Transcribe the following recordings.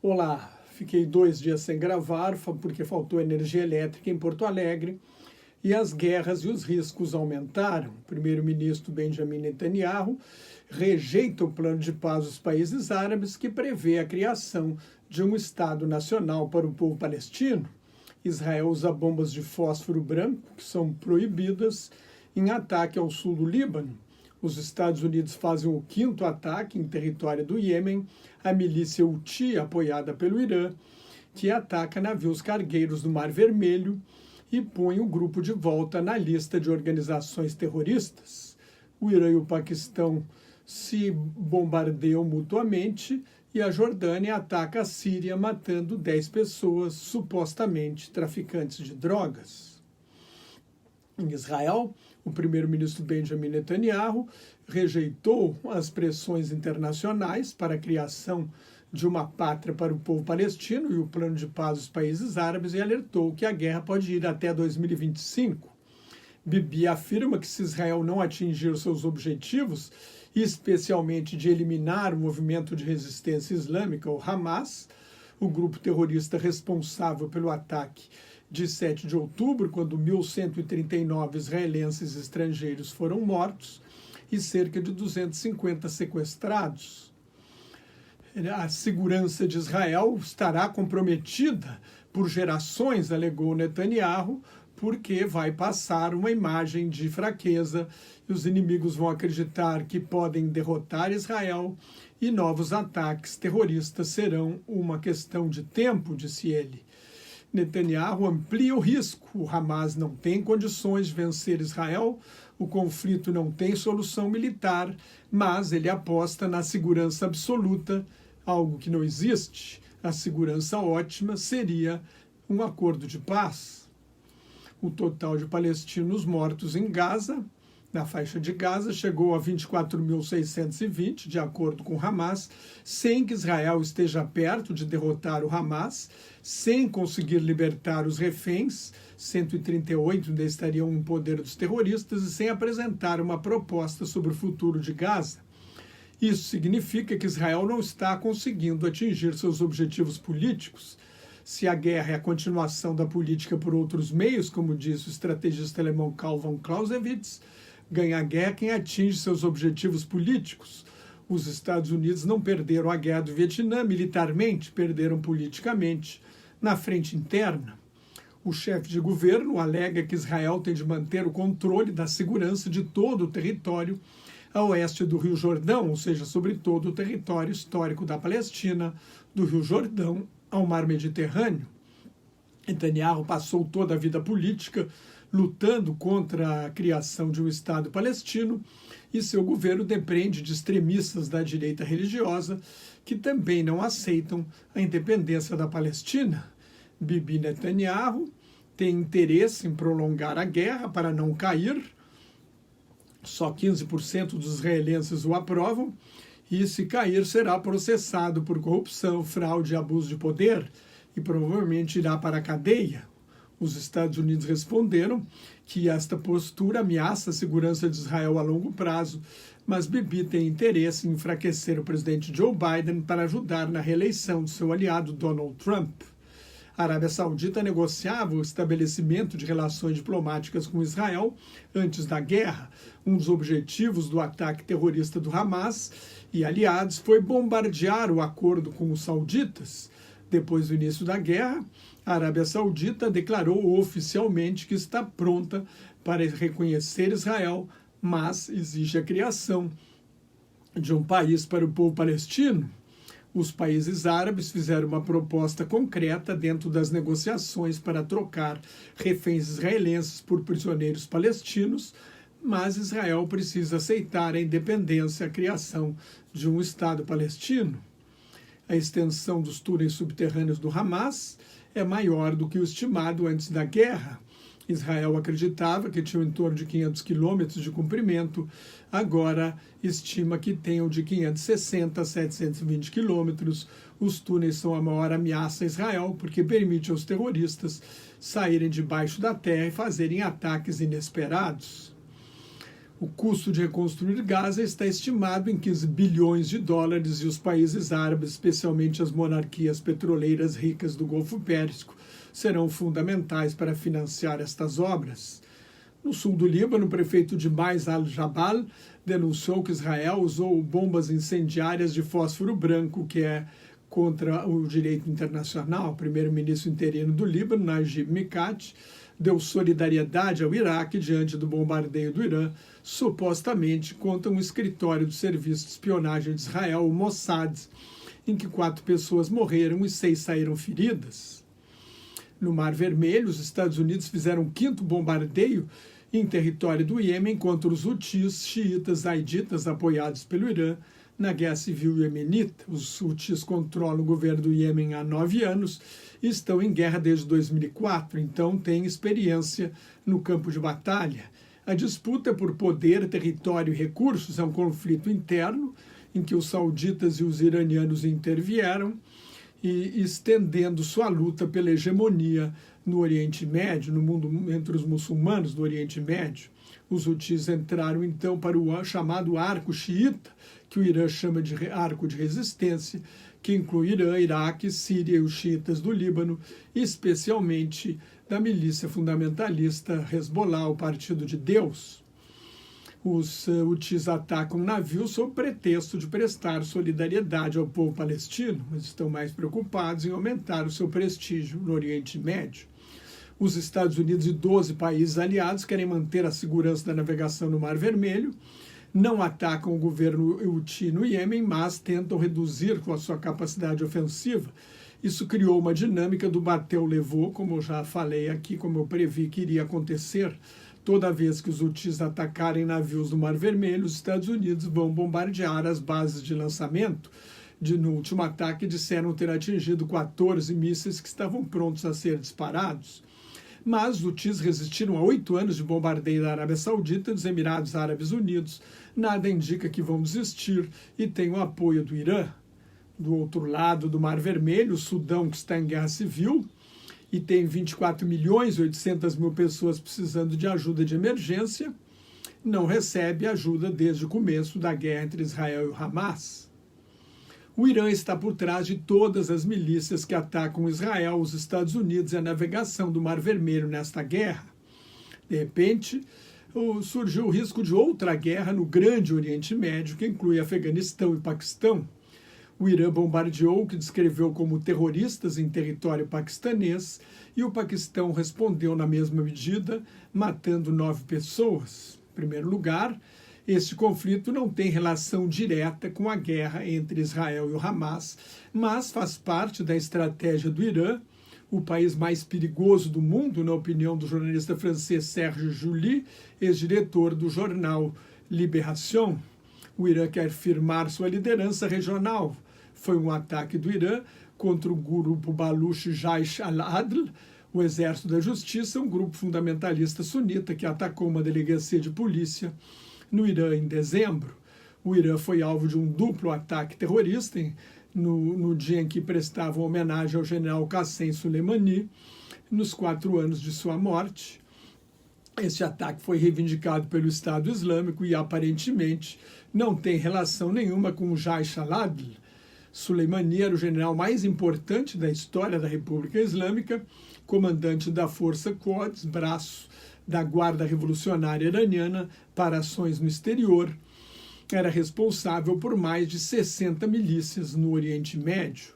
Olá, fiquei 2 dias sem gravar porque faltou energia elétrica em Porto Alegre e as guerras e os riscos aumentaram. O primeiro-ministro Benjamin Netanyahu rejeita o plano de paz dos países árabes que prevê a criação de um Estado nacional para o povo palestino. Israel usa bombas de fósforo branco, que são proibidas, em ataque ao sul do Líbano. Os Estados Unidos fazem o 5º ataque em território do Iêmen, a milícia Houthi, apoiada pelo Irã, que ataca navios cargueiros do Mar Vermelho e põe o grupo de volta na lista de organizações terroristas. O Irã e o Paquistão se bombardeiam mutuamente e a Jordânia ataca a Síria, matando 10 pessoas, supostamente traficantes de drogas. Em Israel, o primeiro-ministro Benjamin Netanyahu rejeitou as pressões internacionais para a criação de uma pátria para o povo palestino e o plano de paz dos países árabes e alertou que a guerra pode ir até 2025. Bibi afirma que se Israel não atingir seus objetivos, especialmente de eliminar o movimento de resistência islâmica, o Hamas, o grupo terrorista responsável pelo ataque de 7 de outubro, quando 1.139 israelenses estrangeiros foram mortos e cerca de 250 sequestrados. A segurança de Israel estará comprometida por gerações, alegou Netanyahu, porque vai passar uma imagem de fraqueza e os inimigos vão acreditar que podem derrotar Israel e novos ataques terroristas serão uma questão de tempo, disse ele. Netanyahu amplia o risco. O Hamas não tem condições de vencer Israel, o conflito não tem solução militar, mas ele aposta na segurança absoluta, algo que não existe. A segurança ótima seria um acordo de paz. O total de palestinos mortos em Gaza, na faixa de Gaza, chegou a 24.620, de acordo com Hamas, sem que Israel esteja perto de derrotar o Hamas, sem conseguir libertar os reféns, 138 ainda estariam em poder dos terroristas, e sem apresentar uma proposta sobre o futuro de Gaza. Isso significa que Israel não está conseguindo atingir seus objetivos políticos. Se a guerra é a continuação da política por outros meios, como disse o estrategista alemão Karl von Clausewitz, ganha a guerra quem atinge seus objetivos políticos. Os Estados Unidos não perderam a guerra do Vietnã militarmente, perderam politicamente na frente interna. O chefe de governo alega que Israel tem de manter o controle da segurança de todo o território a oeste do Rio Jordão, ou seja, sobre todo o território histórico da Palestina, do Rio Jordão ao Mar Mediterrâneo. Netanyahu passou toda a vida política lutando contra a criação de um Estado palestino e seu governo depende de extremistas da direita religiosa que também não aceitam a independência da Palestina. Bibi Netanyahu tem interesse em prolongar a guerra para não cair. Só 15% dos israelenses o aprovam e, se cair, será processado por corrupção, fraude e abuso de poder e provavelmente irá para a cadeia. Os Estados Unidos responderam que esta postura ameaça a segurança de Israel a longo prazo, mas Bibi tem interesse em enfraquecer o presidente Joe Biden para ajudar na reeleição de seu aliado Donald Trump. A Arábia Saudita negociava o estabelecimento de relações diplomáticas com Israel antes da guerra. Um dos objetivos do ataque terrorista do Hamas e aliados foi bombardear o acordo com os sauditas. Depois do início da guerra, a Arábia Saudita declarou oficialmente que está pronta para reconhecer Israel, mas exige a criação de um país para o povo palestino. Os países árabes fizeram uma proposta concreta dentro das negociações para trocar reféns israelenses por prisioneiros palestinos, mas Israel precisa aceitar a independência e a criação de um Estado palestino. A extensão dos túneis subterrâneos do Hamas é maior do que o estimado antes da guerra. Israel acreditava que tinham em torno de 500 quilômetros de comprimento, agora estima que tenham de 560 a 720 quilômetros. Os túneis são a maior ameaça a Israel, porque permite aos terroristas saírem debaixo da terra e fazerem ataques inesperados. O custo de reconstruir Gaza está estimado em 15 bilhões de dólares e os países árabes, especialmente as monarquias petroleiras ricas do Golfo Pérsico, serão fundamentais para financiar estas obras. No sul do Líbano, o prefeito de Mais al-Jabal denunciou que Israel usou bombas incendiárias de fósforo branco, que é contra o direito internacional. O primeiro-ministro interino do Líbano, Najib Mikati, deu solidariedade ao Iraque diante do bombardeio do Irã, supostamente contra um escritório do Serviço de Espionagem de Israel, o Mossad, em que 4 pessoas morreram e 6 saíram feridas. No Mar Vermelho, os Estados Unidos fizeram um 5º bombardeio em território do Iêmen contra os Houthis, xiitas zaiditas apoiados pelo Irã na guerra civil iemenita. Os Houthis controlam o governo do Iêmen há 9 anos e estão em guerra desde 2004, então têm experiência no campo de batalha. A disputa por poder, território e recursos é um conflito interno em que os sauditas e os iranianos intervieram e estendendo sua luta pela hegemonia no Oriente Médio, no mundo entre os muçulmanos do Oriente Médio. Os Houthis entraram então para o chamado arco xiita, que o Irã chama de arco de resistência, que inclui Irã, Iraque, Síria e os xiitas do Líbano, especialmente da milícia fundamentalista Hezbollah, o Partido de Deus. Os Houthis atacam navios sob pretexto de prestar solidariedade ao povo palestino, mas estão mais preocupados em aumentar o seu prestígio no Oriente Médio. Os Estados Unidos e 12 países aliados querem manter a segurança da navegação no Mar Vermelho, não atacam o governo Houthi no Iêmen, mas tentam reduzir com a sua capacidade ofensiva. Isso criou uma dinâmica do bateu-levou, como eu já falei aqui, como eu previ que iria acontecer. Toda vez que os Houthis atacarem navios no Mar Vermelho, os Estados Unidos vão bombardear as bases de lançamento. No último ataque, disseram ter atingido 14 mísseis que estavam prontos a ser disparados. Mas os Houthis resistiram a 8 anos de bombardeio da Arábia Saudita e dos Emirados Árabes Unidos. Nada indica que vão desistir e têm o apoio do Irã. Do outro lado do Mar Vermelho, o Sudão, que está em guerra civil e tem 24 milhões e 800 mil pessoas precisando de ajuda de emergência, não recebe ajuda desde o começo da guerra entre Israel e o Hamas. O Irã está por trás de todas as milícias que atacam Israel, os Estados Unidos e a navegação do Mar Vermelho nesta guerra. De repente, surgiu o risco de outra guerra no Grande Oriente Médio, que inclui Afeganistão e Paquistão. O Irã bombardeou o que descreveu como terroristas em território paquistanês e o Paquistão respondeu na mesma medida, matando 9 pessoas. Em primeiro lugar, este conflito não tem relação direta com a guerra entre Israel e o Hamas, mas faz parte da estratégia do Irã, o país mais perigoso do mundo, na opinião do jornalista francês Serge July, ex-diretor do jornal Libération. O Irã quer firmar sua liderança regional. Foi um ataque do Irã contra o grupo Baluch Jaish al-Adl, o Exército da Justiça, um grupo fundamentalista sunita que atacou uma delegacia de polícia no Irã em dezembro. O Irã foi alvo de um duplo ataque terrorista no dia em que prestavam homenagem ao general Qassem Soleimani, nos 4 anos de sua morte. Esse ataque foi reivindicado pelo Estado Islâmico e, aparentemente, não tem relação nenhuma com o Jaish al-Adl. Soleimani era o general mais importante da história da República Islâmica, comandante da Força Quds, braço da Guarda Revolucionária Iraniana para ações no exterior. Era responsável por mais de 60 milícias no Oriente Médio.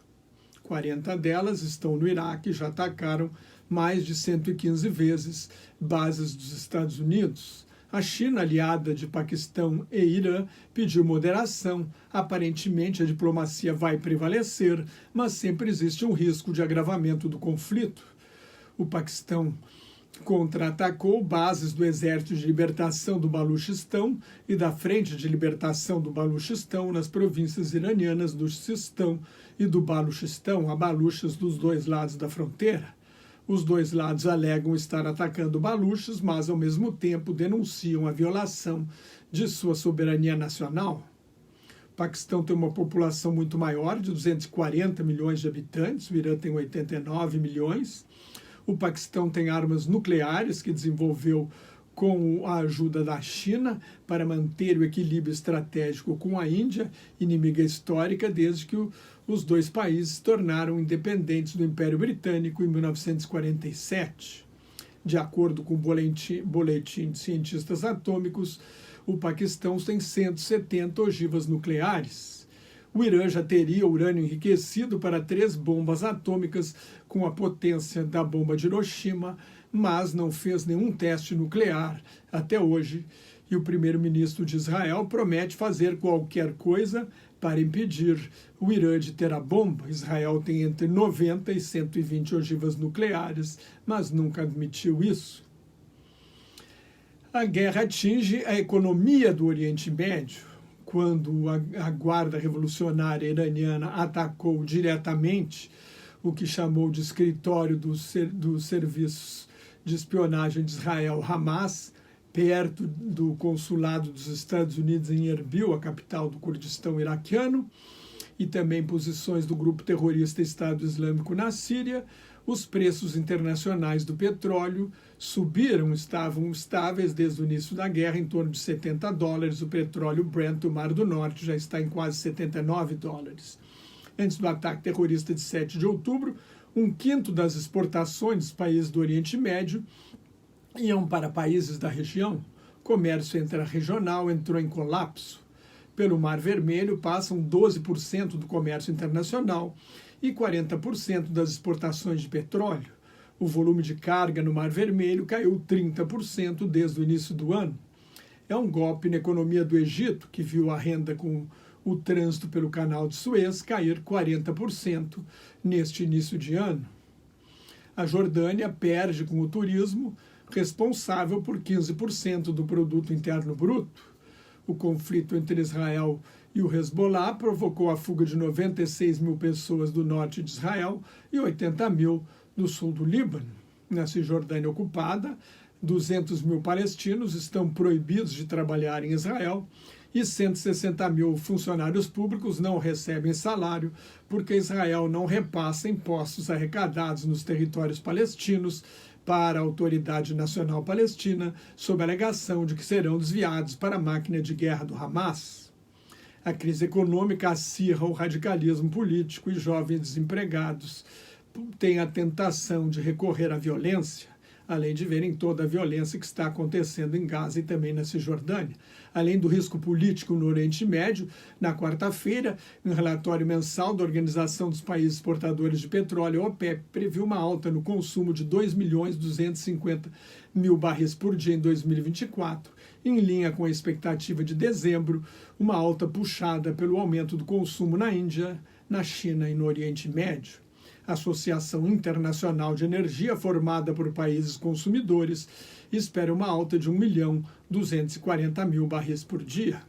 40 delas estão no Iraque e já atacaram mais de 115 vezes bases dos Estados Unidos. A China, aliada de Paquistão e Irã, pediu moderação. Aparentemente, a diplomacia vai prevalecer, mas sempre existe um risco de agravamento do conflito. O Paquistão contra-atacou bases do Exército de Libertação do Baluchistão e da Frente de Libertação do Baluchistão nas províncias iranianas do Sistão e do Baluchistão, a Baluches dos 2 lados da fronteira. Os 2 lados alegam estar atacando Baluches, mas ao mesmo tempo denunciam a violação de sua soberania nacional. O Paquistão tem uma população muito maior, de 240 milhões de habitantes, o Irã tem 89 milhões. O Paquistão tem armas nucleares que desenvolveu com a ajuda da China para manter o equilíbrio estratégico com a Índia, inimiga histórica desde que os dois países se tornaram independentes do Império Britânico em 1947. De acordo com o boletim de cientistas atômicos, o Paquistão tem 170 ogivas nucleares. O Irã já teria urânio enriquecido para 3 bombas atômicas com a potência da bomba de Hiroshima, mas não fez nenhum teste nuclear até hoje. E o primeiro-ministro de Israel promete fazer qualquer coisa para impedir o Irã de ter a bomba. Israel tem entre 90 e 120 ogivas nucleares, mas nunca admitiu isso. A guerra atinge a economia do Oriente Médio. Quando a Guarda Revolucionária Iraniana atacou diretamente o que chamou de escritório dos serviços de espionagem de Israel, Hamas, perto do consulado dos Estados Unidos em Erbil, a capital do Kurdistão iraquiano, e também posições do grupo terrorista Estado Islâmico na Síria, os preços internacionais do petróleo subiram, estavam estáveis desde o início da guerra, em torno de $70. O petróleo Brent do Mar do Norte já está em quase $79. Antes do ataque terrorista de 7 de outubro, 1/5 das exportações dos países do Oriente Médio iam para países da região. O comércio interregional entrou em colapso. Pelo Mar Vermelho passam 12% do comércio internacional e 40% das exportações de petróleo. O volume de carga no Mar Vermelho caiu 30% desde o início do ano. É um golpe na economia do Egito, que viu a renda com o trânsito pelo Canal de Suez cair 40% neste início de ano. A Jordânia perde com o turismo, responsável por 15% do produto interno bruto. O conflito entre Israel e o Hezbollah provocou a fuga de 96 mil pessoas do norte de Israel e 80 mil do sul do Líbano. Na Cisjordânia ocupada, 200 mil palestinos estão proibidos de trabalhar em Israel e 160 mil funcionários públicos não recebem salário porque Israel não repassa impostos arrecadados nos territórios palestinos para a Autoridade Nacional Palestina, sob a alegação de que serão desviados para a máquina de guerra do Hamas. A crise econômica acirra o radicalismo político e jovens desempregados têm a tentação de recorrer à violência, além de verem toda a violência que está acontecendo em Gaza e também na Cisjordânia. Além do risco político no Oriente Médio, na quarta-feira, um relatório mensal da Organização dos Países Exportadores de Petróleo, a OPEP, previu uma alta no consumo de 2.250.000 barris por dia em 2024, em linha com a expectativa de dezembro, uma alta puxada pelo aumento do consumo na Índia, na China e no Oriente Médio. A Associação Internacional de Energia, formada por países consumidores, espera uma alta de 1.240.000 barris por dia.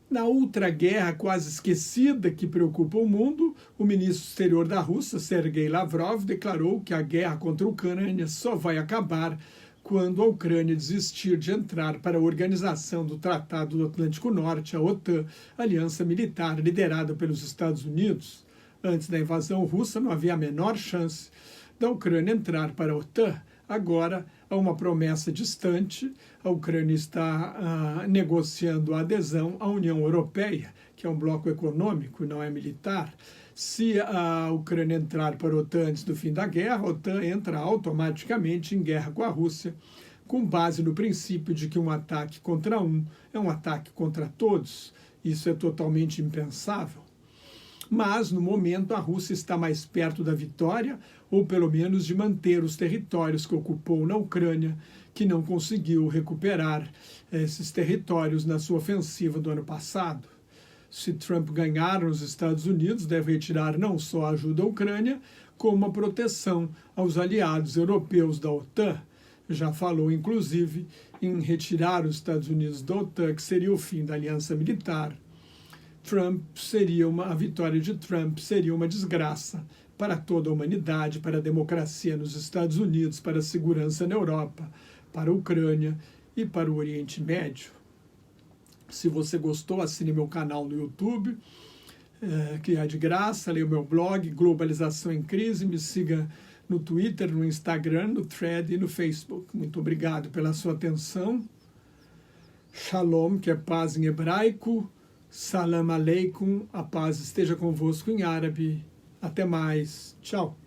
Na outra guerra quase esquecida que preocupa o mundo, o ministro exterior da Rússia, Sergei Lavrov, declarou que a guerra contra a Ucrânia só vai acabar quando a Ucrânia desistir de entrar para a Organização do Tratado do Atlântico Norte, a OTAN, aliança militar liderada pelos Estados Unidos. Antes da invasão russa, não havia a menor chance da Ucrânia entrar para a OTAN. Agora, há uma promessa distante, a Ucrânia está negociando a adesão à União Europeia, que é um bloco econômico, não é militar. Se a Ucrânia entrar para a OTAN antes do fim da guerra, a OTAN entra automaticamente em guerra com a Rússia, com base no princípio de que um ataque contra um é um ataque contra todos. Isso é totalmente impensável. Mas, no momento, a Rússia está mais perto da vitória, ou pelo menos de manter os territórios que ocupou na Ucrânia, que não conseguiu recuperar esses territórios na sua ofensiva do ano passado. Se Trump ganhar nos Estados Unidos, deve retirar não só a ajuda à Ucrânia, como a proteção aos aliados europeus da OTAN. Já falou, inclusive, em retirar os Estados Unidos da OTAN, que seria o fim da aliança militar. A vitória de Trump seria uma desgraça para toda a humanidade, para a democracia nos Estados Unidos, para a segurança na Europa, para a Ucrânia e para o Oriente Médio. Se você gostou, assine meu canal no YouTube, que é de graça, leia o meu blog, Globalização em Crise, me siga no Twitter, no Instagram, no Thread e no Facebook. Muito obrigado pela sua atenção. Shalom, que é paz em hebraico. Salam aleikum, a paz esteja convosco em árabe. Até mais. Tchau.